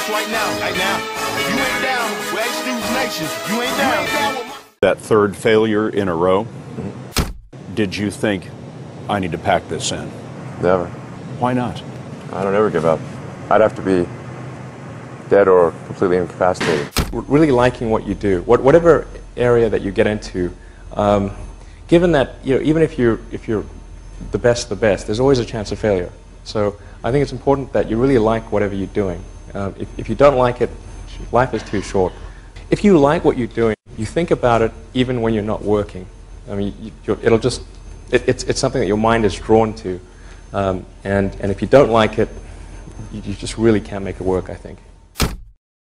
this right now. Right now. If you ain't down with HataHataNation, you ain't down with my... That third failure in a row, did you think, I need to pack this in? Never. Why not? I don't ever give up. I'd have to be dead or completely incapacitated. Really liking what you do, whatever area that you get into, given that even if you're the best, there's always a chance of failure. So I think it's important that you really like whatever you're doing. If you don't like it, life is too short. If you like what you're doing, you think about it even when you're not working. I mean, it's something that your mind is drawn to, and if you don't like it, you just really can't make it work, I think.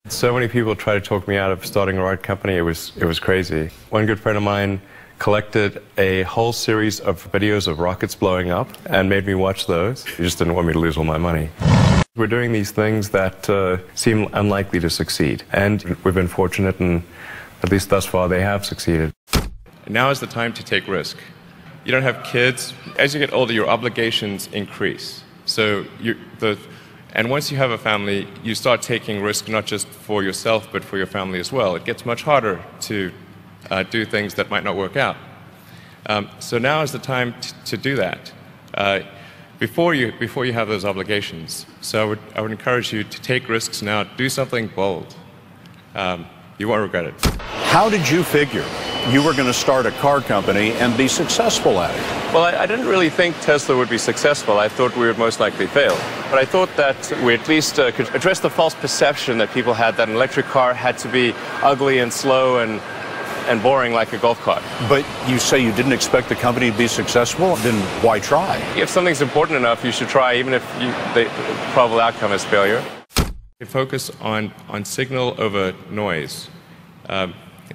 So many people try to talk me out of starting a rocket company. It was crazy. One good friend of mine collected a whole series of videos of rockets blowing up and made me watch those. He just didn't want me to lose all my money. We're doing these things that seem unlikely to succeed, and we've been fortunate, and at least thus far they have succeeded. Now is the time to take risk. You don't have kids. As you get older, your obligations increase. So and once you have a family, you start taking risk not just for yourself, but for your family as well. It gets much harder to do things that might not work out. So now is the time to do that before you have those obligations. So I would encourage you to take risks now. Do something bold. You won't regret it. How did you figure you were going to start a car company and be successful at it? Well, I didn't really think Tesla would be successful. I thought we would most likely fail. But I thought that we at least could address the false perception that people had that an electric car had to be ugly and slow and boring like a golf cart. But you say you didn't expect the company to be successful, then why try? If something's important enough, you should try, even if the probable outcome is failure. You focus on signal over noise. A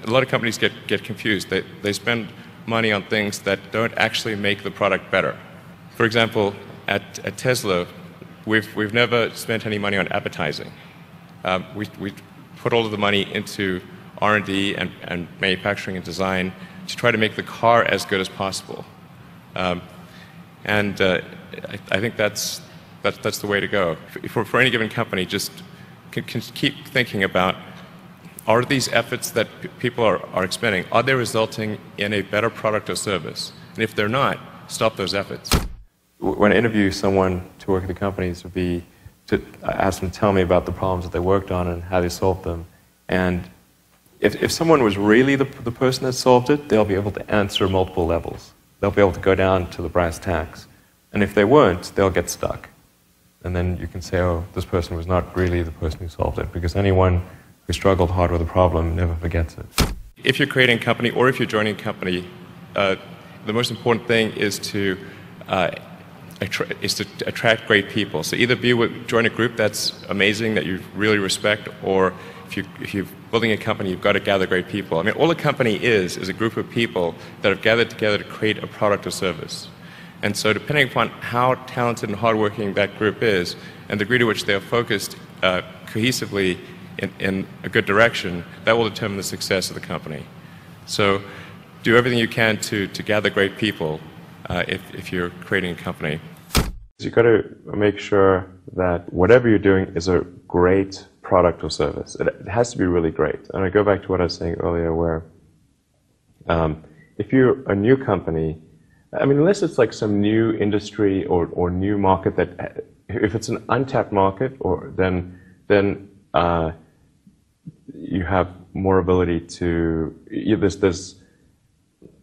lot of companies get confused. They spend money on things that don't actually make the product better. For example, at Tesla, we've never spent any money on advertising. We put all of the money into R&D and manufacturing and design to try to make the car as good as possible. I think that's the way to go. For any given company, just can keep thinking about, are these efforts that people are expending, are they resulting in a better product or service? And if they're not, stop those efforts. When I interview someone to work at the companies, would be to ask them to tell me about the problems that they worked on and how they solved them. And if someone was really the person that solved it, they'll be able to answer multiple levels. They'll be able to go down to the brass tacks. And if they weren't, they'll get stuck. And then you can say, oh, this person was not really the person who solved it, because anyone who struggled hard with a problem never forgets it. If you're creating a company or if you're joining a company, the most important thing is to attract great people. So either join a group that's amazing, that you really respect, or if you're building a company, you've got to gather great people. I mean, all a company is a group of people that have gathered together to create a product or service. And so depending upon how talented and hardworking that group is, and the degree to which they are focused cohesively in a good direction, that will determine the success of the company. So do everything you can to gather great people if you're creating a company. You've got to make sure that whatever you're doing is a great product or service. It has to be really great. And I go back to what I was saying earlier, where if you're a new company, I mean, unless it's like some new industry or new market that, if it's an untapped market, then you have more ability to,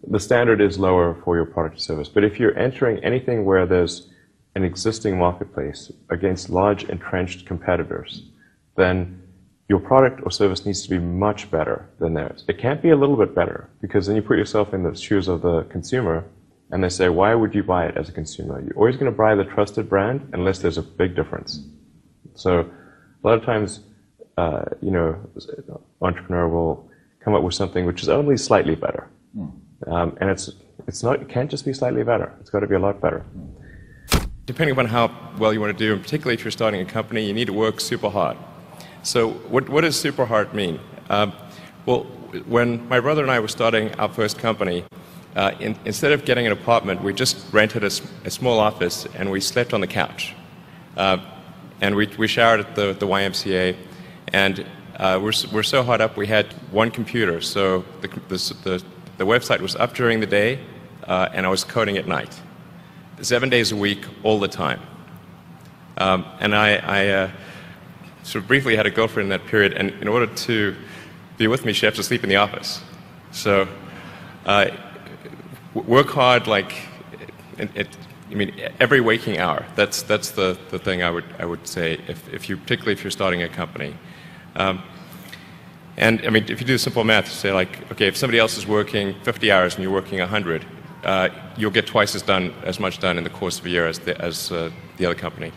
the standard is lower for your product or service. But if you're entering anything where there's an existing marketplace against large entrenched competitors, then your product or service needs to be much better than theirs. It can't be a little bit better, because then you put yourself in the shoes of the consumer, and they say, why would you buy it as a consumer? You're always going to buy the trusted brand unless there's a big difference. So a lot of times, entrepreneur will come up with something which is only slightly better. And it can't just be slightly better. It's got to be a lot better. Depending upon how well you want to do, and particularly if you're starting a company, you need to work super hard. So what does super hard mean? Well, when my brother and I were starting our first company, instead of getting an apartment, we just rented a small office and we slept on the couch. And we showered at the YMCA, And we're so hot up, we had one computer. So the website was up during the day, and I was coding at night. 7 days a week, all the time. And I sort of briefly had a girlfriend in that period, and in order to be with me, she had to sleep in the office. So work hard, like, I mean, every waking hour. That's the thing I would say, particularly if you're starting a company. And I mean, if you do simple math, say like, okay, if somebody else is working 50 hours and you're working 100, you'll get twice as much done in the course of a year as the other company.